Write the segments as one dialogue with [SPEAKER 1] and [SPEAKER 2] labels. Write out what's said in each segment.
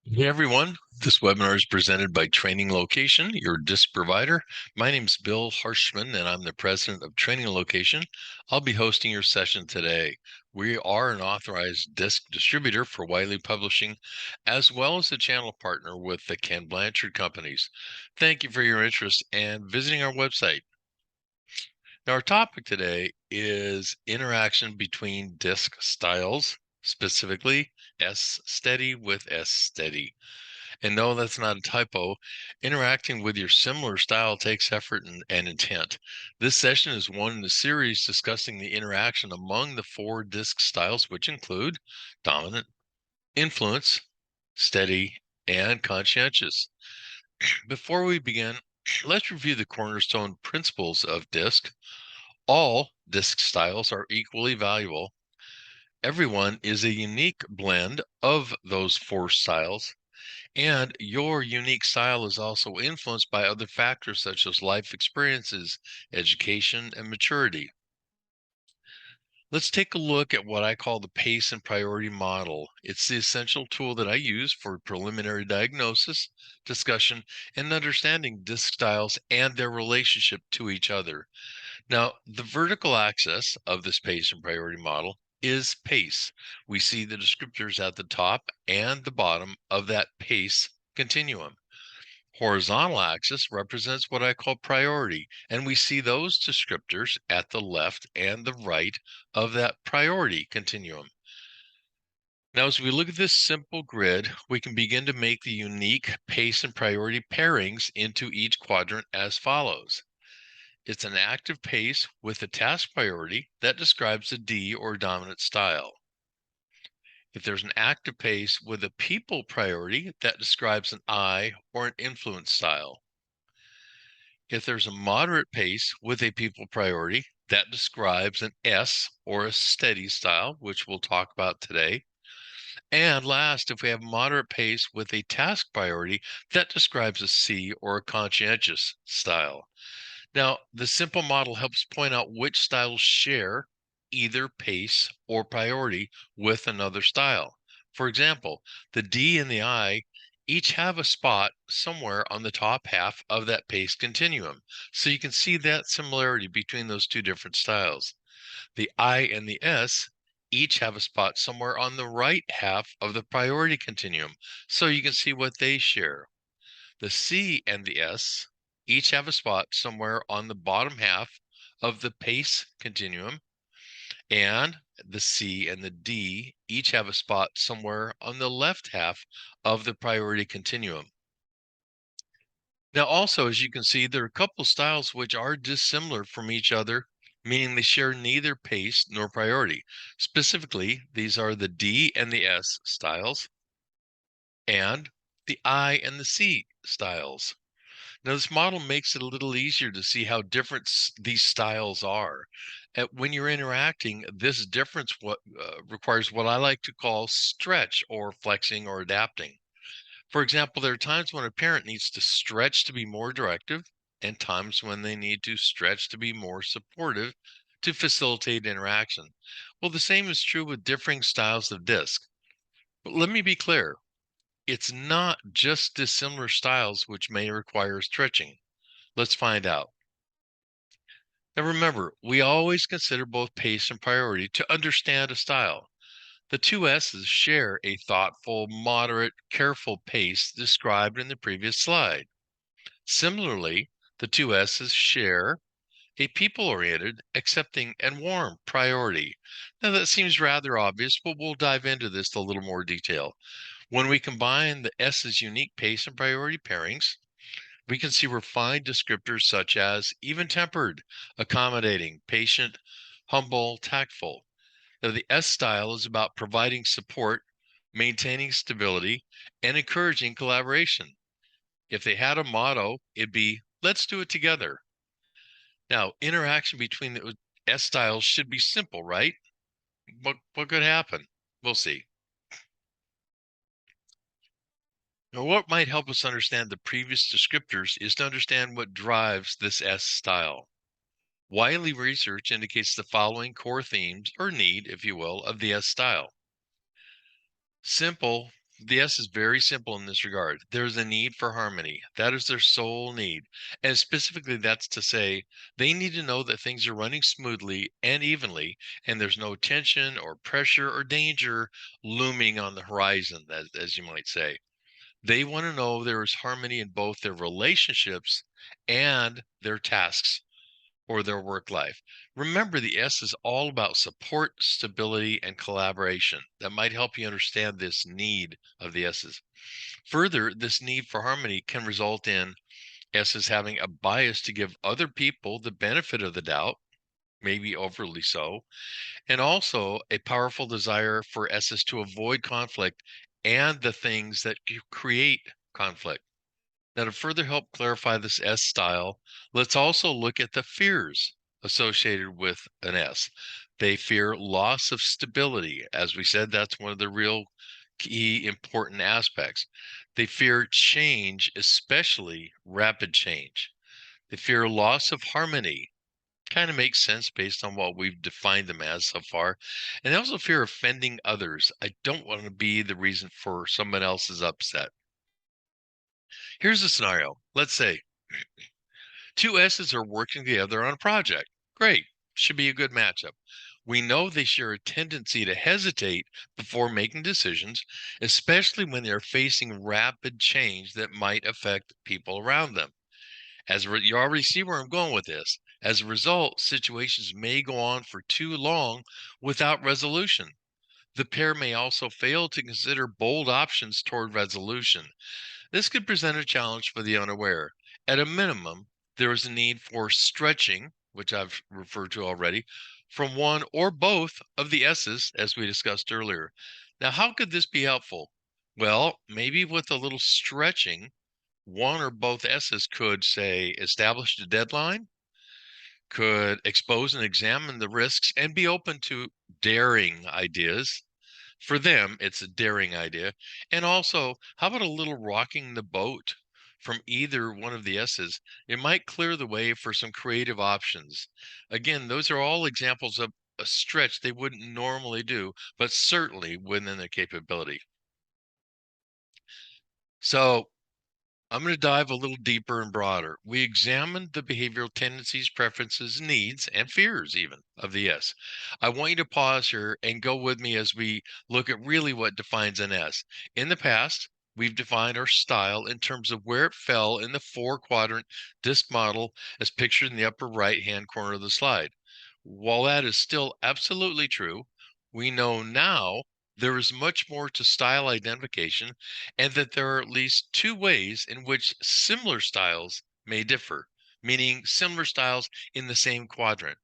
[SPEAKER 1] Hey everyone, this webinar is presented by Training Location, your DiSC provider. My name is Bill Harshman and I'm the president of Training Location. I'll be hosting your session today. We are an authorized DiSC distributor for Wiley Publishing, as well as a channel partner with the Ken Blanchard companies. Thank you for your interest and visiting our website. Now, our topic today is interaction between DiSC styles, specifically S steady with S steady. And no, that's not a typo. Interacting with your similar style takes effort and intent. This session is one in the series discussing the interaction among the four DiSC styles, which include dominant, influence, steady, and conscientious. Before we begin, let's review the cornerstone principles of DiSC. All DiSC styles are equally valuable. Everyone is a unique blend of those four styles. And your unique style is also influenced by other factors such as life experiences, education, and maturity. Let's take a look at what I call the pace and priority model. It's the essential tool that I use for preliminary diagnosis, discussion, and understanding DiSC styles and their relationship to each other. Now, the vertical axis of this pace and priority model is pace. We see the descriptors at the top and the bottom of that pace continuum. Horizontal axis represents what I call priority, and we see those descriptors at the left and the right of that priority continuum. Now, as we look at this simple grid, we can begin to make the unique pace and priority pairings into each quadrant as follows. It's an active pace with a task priority that describes a D or dominant style. If there's an active pace with a people priority, that describes an I or an influence style. If there's a moderate pace with a people priority, that describes an S or a steady style, which we'll talk about today. And last, if we have moderate pace with a task priority, that describes a C or a conscientious style. Now, the simple model helps point out which styles share either pace or priority with another style. For example, the D and the I each have a spot somewhere on the top half of that pace continuum. So you can see that similarity between those two different styles. The I and the S each have a spot somewhere on the right half of the priority continuum. So you can see what they share. The C and the S each have a spot somewhere on the bottom half of the pace continuum, and the C and the D each have a spot somewhere on the left half of the priority continuum. Now, also, as you can see, there are a couple styles which are dissimilar from each other, meaning they share neither pace nor priority. Specifically, these are the D and the S styles and the I and the C styles. Now, this model makes it a little easier to see how different these styles are. When you're interacting, this difference requires what I like to call stretch or flexing or adapting. For example, there are times when a parent needs to stretch to be more directive and times when they need to stretch to be more supportive to facilitate interaction. Well, the same is true with differing styles of DiSC. But let me be clear. It's not just dissimilar styles which may require stretching. Let's find out. Now remember, we always consider both pace and priority to understand a style. The two S's share a thoughtful, moderate, careful pace described in the previous slide. Similarly, the two S's share a people-oriented, accepting, and warm priority. Now that seems rather obvious, but we'll dive into this in a little more detail. When we combine the S's unique pace and priority pairings, we can see refined descriptors such as even-tempered, accommodating, patient, humble, tactful. Now, the S style is about providing support, maintaining stability, and encouraging collaboration. If they had a motto, it'd be, let's do it together. Now, interaction between the S styles should be simple, right? What could happen? We'll see. Now, what might help us understand the previous descriptors is to understand what drives this S style. Wiley research indicates the following core themes, or need, if you will, of the S style. Simple, The S is very simple in this regard. There's a need for harmony. That is their sole need. And specifically, that's to say they need to know that things are running smoothly and evenly, and there's no tension or pressure or danger looming on the horizon, as you might say. They want to know there is harmony in both their relationships and their tasks or their work life. Remember, the S is all about support, stability, and collaboration. That might help you understand this need of the S's. Further, this need for harmony can result in S's having a bias to give other people the benefit of the doubt, maybe overly so, and also a powerful desire for S's to avoid conflict and the things that create conflict. Now, to further help clarify this S style, let's also look at the fears associated with an S. They fear loss of stability. As we said, that's one of the real key important aspects. They fear change, especially rapid change. They fear loss of harmony. Kind of makes sense based on what we've defined them as so far. And they also fear offending others. I don't want to be the reason for someone else's upset. Here's a scenario. Let's say two S's are working together on a project. Great. Should be a good matchup. We know they share a tendency to hesitate before making decisions, especially when they're facing rapid change that might affect people around them. You already see where I'm going with this. As a result, situations may go on for too long without resolution. The pair may also fail to consider bold options toward resolution. This could present a challenge for the unaware. At a minimum, there is a need for stretching, which I've referred to already, from one or both of the S's, as we discussed earlier. Now, how could this be helpful? Well, maybe with a little stretching, one or both S's could, say, establish a deadline, could expose and examine the risks, and be open to daring ideas. For them, it's a daring idea. And also, how about a little rocking the boat from either one of the S's? It might clear the way for some creative options. Again, those are all examples of a stretch they wouldn't normally do, but certainly within their capability. So I'm going to dive a little deeper and broader. We examined the behavioral tendencies, preferences, needs, and fears even of the S. I want you to pause here and go with me as we look at really what defines an S. In the past, we've defined our style in terms of where it fell in the four-quadrant DiSC model as pictured in the upper right-hand corner of the slide. While that is still absolutely true, we know now there is much more to style identification and that there are at least two ways in which similar styles may differ, meaning similar styles in the same quadrant.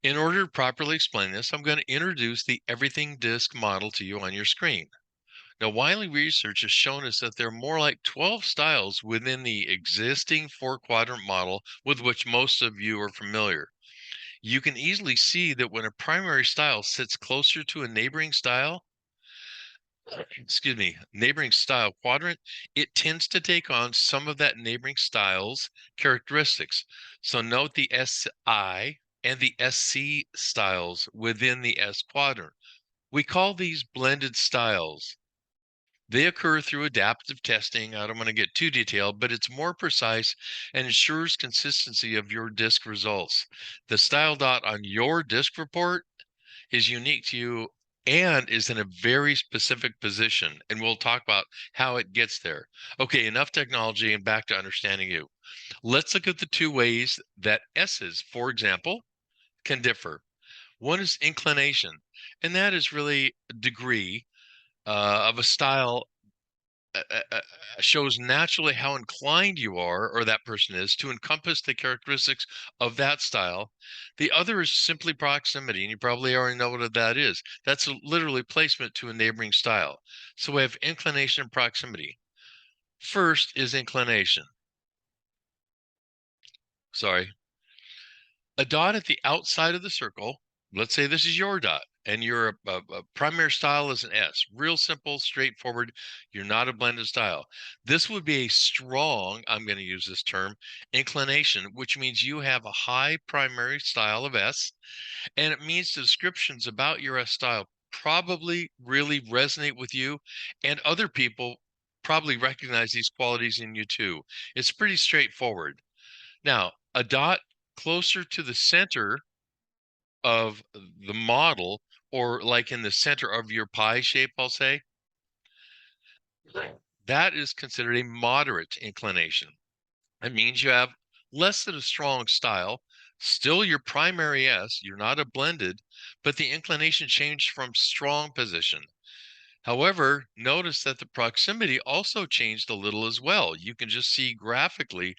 [SPEAKER 1] In order to properly explain this, I'm going to introduce the everything DiSC model to you on your screen. Now, Wiley research has shown us that there are more like 12 styles within the existing four-quadrant model with which most of you are familiar. You can easily see that when a primary style sits closer to a neighboring style, neighboring style quadrant, it tends to take on some of that neighboring style's characteristics. So note the SI and the SC styles within the S quadrant. We call these blended styles. They occur through adaptive testing. I don't want to get too detailed, but it's more precise and ensures consistency of your DiSC results. The style dot on your DiSC report is unique to you and is in a very specific position. And we'll talk about how it gets there. Okay, enough technology and back to understanding you. Let's look at the two ways that S's, for example, can differ. One is inclination, and that is really a degree of a style shows naturally how inclined you are or that person is to encompass the characteristics of that style. The other is simply proximity, and you probably already know what that is. That's literally placement to a neighboring style. So we have inclination and proximity. First is inclination. Sorry. A dot at the outside of the circle. Let's say this is your dot and your primary style is an S. Real simple, straightforward. You're not a blended style. This would be a strong, I'm going to use this term, inclination, which means you have a high primary style of S, and it means the descriptions about your S style probably really resonate with you, and other people probably recognize these qualities in you too. It's pretty straightforward. Now, a dot closer to the center of the model, or like in the center of your pie shape, I'll say, that is considered a moderate inclination. That means you have less than a strong style, still your primary S, you're not a blended, but the inclination changed from strong position. However, notice that the proximity also changed a little as well. You can just see graphically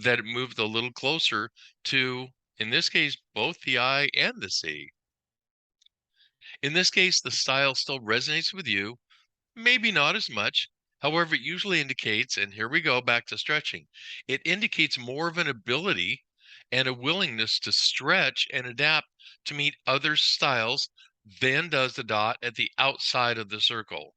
[SPEAKER 1] that it moved a little closer to, in this case, both the I and the C. In this case, the style still resonates with you, maybe not as much. However, it usually indicates, and here we go back to stretching, it indicates more of an ability and a willingness to stretch and adapt to meet other styles than does the dot at the outside of the circle.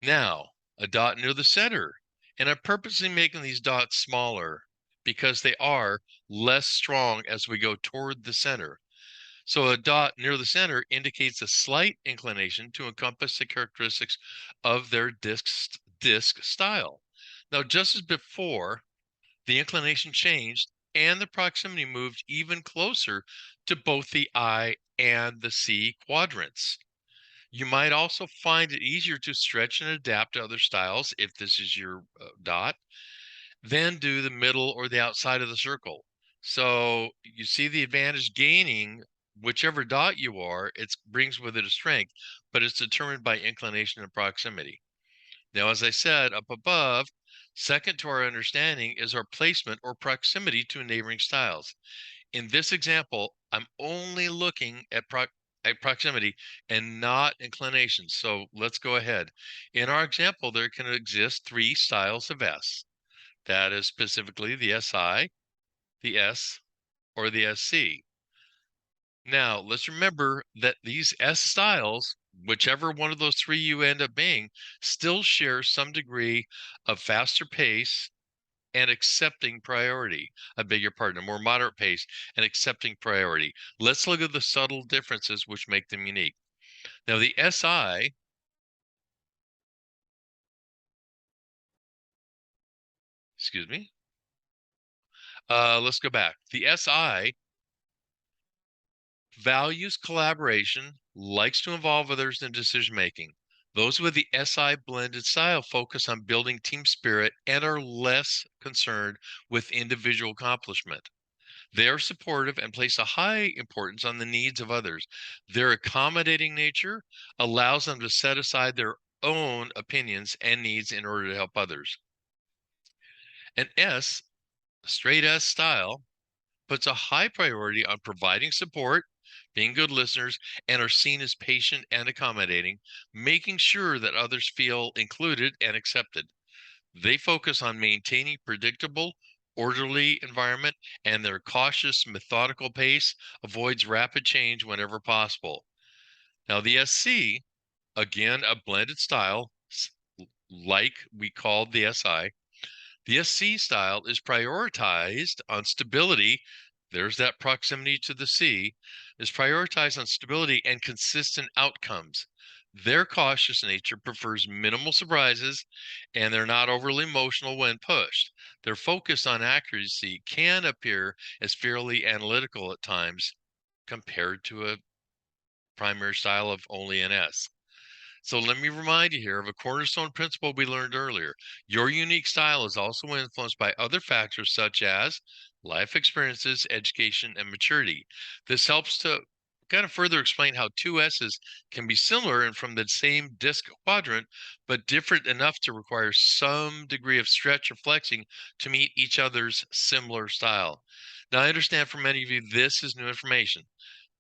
[SPEAKER 1] Now, a dot near the center, and I'm purposely making these dots smaller because they are less strong as we go toward the center. So a dot near the center indicates a slight inclination to encompass the characteristics of their disc style. Now, just as before, the inclination changed and the proximity moved even closer to both the I and the C quadrants. You might also find it easier to stretch and adapt to other styles if this is your dot than do the middle or the outside of the circle. So you see the advantage gaining whichever dot you are, it brings with it a strength, but it's determined by inclination and proximity. Now, as I said up above, second to our understanding is our placement or proximity to neighboring styles. In this example, I'm only looking at proximity and not inclination. So let's go ahead. In our example, there can exist three styles of S. That is specifically the SI, the S, or the SC. Now, let's remember that these S styles, whichever one of those three you end up being, still share some degree of faster pace and accepting priority. I beg your pardon, a more moderate pace and accepting priority. Let's look at the subtle differences which make them unique. Now, the SI, excuse me, let's go back. The SI values collaboration, likes to involve others in decision making. Those with the SI blended style focus on building team spirit and are less concerned with individual accomplishment. They are supportive and place a high importance on the needs of others. Their accommodating nature allows them to set aside their own opinions and needs in order to help others. An S, straight S style, puts a high priority on providing support, being good listeners, and are seen as patient and accommodating, making sure that others feel included and accepted. They focus on maintaining predictable, orderly environment, and their cautious, methodical pace avoids rapid change whenever possible. Now, the SC, again, a blended style, like we called the SI, the SC style is prioritized on stability. There's that proximity to the C, is prioritized on stability and consistent outcomes. Their cautious nature prefers minimal surprises, and they're not overly emotional when pushed. Their focus on accuracy can appear as fairly analytical at times compared to a primary style of only an S. So let me remind you here of a cornerstone principle we learned earlier. Your unique style is also influenced by other factors such as life experiences, education, and maturity. This helps to kind of further explain how two S's can be similar and from the same disc quadrant, but different enough to require some degree of stretch or flexing to meet each other's similar style. Now, I understand for many of you, this is new information.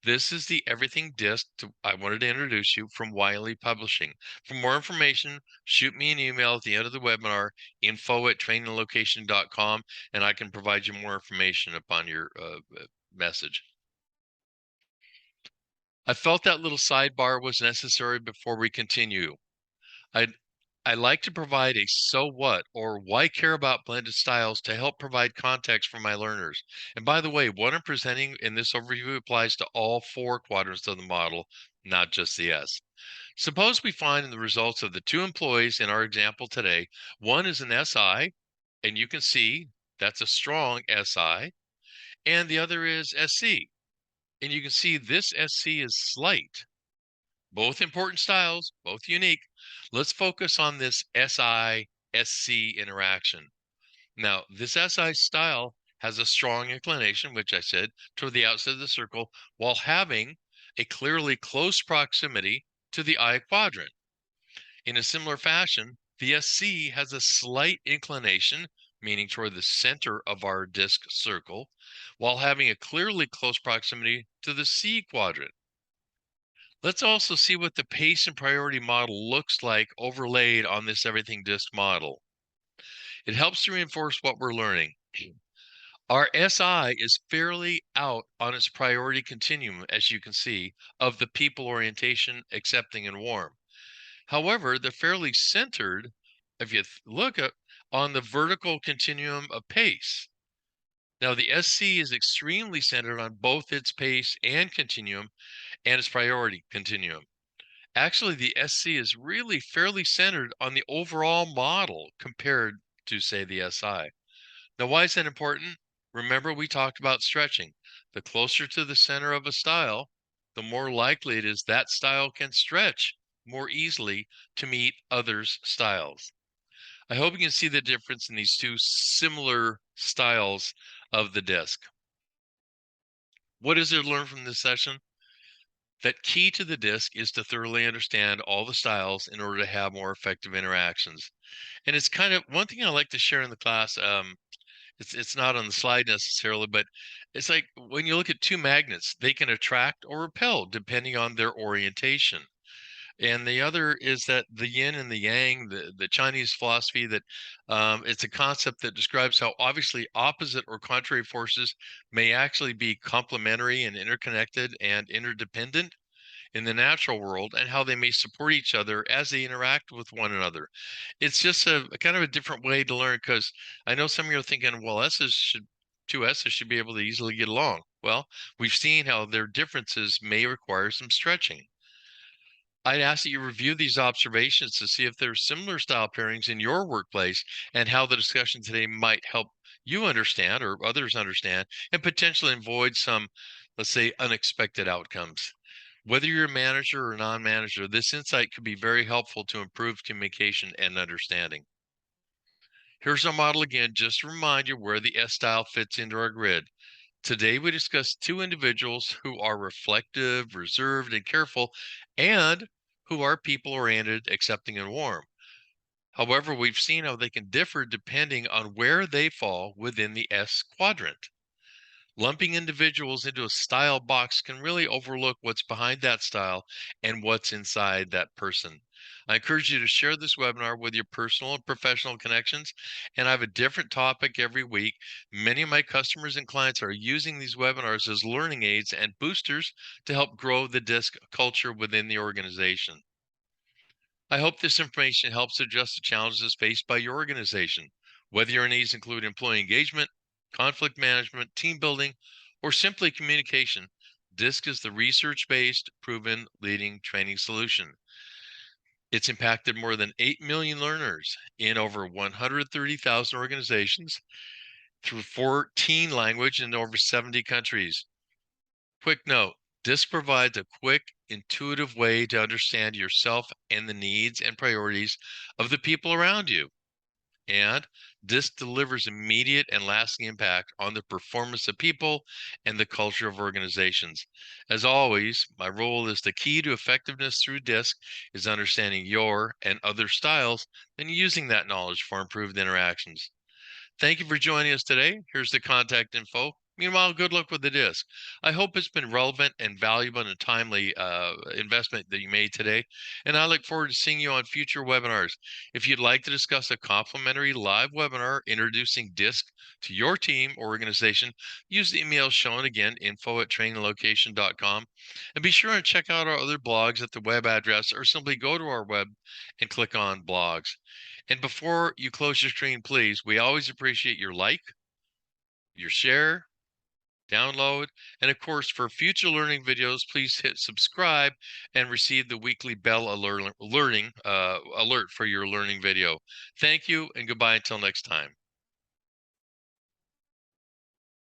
[SPEAKER 1] This is the Everything Disc I wanted to introduce you from Wiley Publishing. For more information, shoot me an email at the end of the webinar, info@traininglocation.com, and I can provide you more information upon your message. I felt that little sidebar was necessary before we continue. I'd I like to provide a so what or why care about blended styles to help provide context for my learners. And by the way, what I'm presenting in this overview applies to all 4 quadrants of the model, not just the S. Suppose we find in the results of the 2 employees in our example today, one is an SI, and you can see that's a strong SI, and the other is SC. And you can see this SC is slight. Both important styles, both unique. Let's focus on this SI-SC interaction. Now, this SI style has a strong inclination, which I said, toward the outside of the circle, while having a clearly close proximity to the I quadrant. In a similar fashion, the SC has a slight inclination, meaning toward the center of our disk circle, while having a clearly close proximity to the C quadrant. Let's also see what the pace and priority model looks like overlaid on this everything disk model. It helps to reinforce what we're learning. Our SI is fairly out on its priority continuum, as you can see, of the people orientation, accepting, and warm. However, they're fairly centered, if you look at, on the vertical continuum of pace. Now, the SC is extremely centered on both its pace and continuum and its priority continuum. Actually, the SC is really fairly centered on the overall model compared to, say, the SI. Now, why is that important? Remember, we talked about stretching. The closer to the center of a style, the more likely it is that style can stretch more easily to meet others' styles. I hope you can see the difference in these 2 similar styles of the disc. What is there to learn from this session? That key to the disc is to thoroughly understand all the styles in order to have more effective interactions. And it's kind of one thing I like to share in the class. It's not on the slide necessarily, but it's like when you look at 2 magnets, they can attract or repel depending on their orientation. And the other is that the yin and the yang, the Chinese philosophy that it's a concept that describes how obviously opposite or contrary forces may actually be complementary and interconnected and interdependent in the natural world, and how they may support each other as they interact with one another. It's just a kind of a different way to learn, because I know some of you are thinking, well, 2 S's should be able to easily get along. Well, we've seen how their differences may require some stretching. I'd ask that you review these observations to see if there are similar style pairings in your workplace and how the discussion today might help you understand or others understand and potentially avoid some, let's say, unexpected outcomes. Whether you're a manager or non-manager, this insight could be very helpful to improve communication and understanding. Here's our model again, just to remind you where the S style fits into our grid. Today, we discussed 2 individuals who are reflective, reserved, and careful, and who are people-oriented, accepting, and warm. However, we've seen how they can differ depending on where they fall within the S quadrant. Lumping individuals into a style box can really overlook what's behind that style and what's inside that person. I encourage you to share this webinar with your personal and professional connections, and I have a different topic every week. Many of my customers and clients are using these webinars as learning aids and boosters to help grow the DiSC culture within the organization. I hope this information helps address the challenges faced by your organization. Whether your needs include employee engagement, conflict management, team building, or simply communication, DiSC is the research-based, proven leading training solution. It's impacted more than 8 million learners in over 130,000 organizations through 14 languages in over 70 countries. Quick note, DiSC provides a quick, intuitive way to understand yourself and the needs and priorities of the people around you. And DiSC delivers immediate and lasting impact on the performance of people and the culture of organizations. As always, my role is the key to effectiveness through DiSC is understanding your and other styles and using that knowledge for improved interactions. Thank you for joining us today. Here's the contact info. Meanwhile, good luck with the disc. I hope it's been relevant and valuable and a timely investment that you made today. And I look forward to seeing you on future webinars. If you'd like to discuss a complimentary live webinar introducing DiSC to your team or organization, use the email shown again, info@traininglocation.com. And be sure and check out our other blogs at the web address or simply go to our web and click on blogs. And before you close your screen, please, we always appreciate your like, your share, download, and of course, for future learning videos, please hit subscribe and receive the weekly bell alert for your learning video. Thank you and goodbye until next time.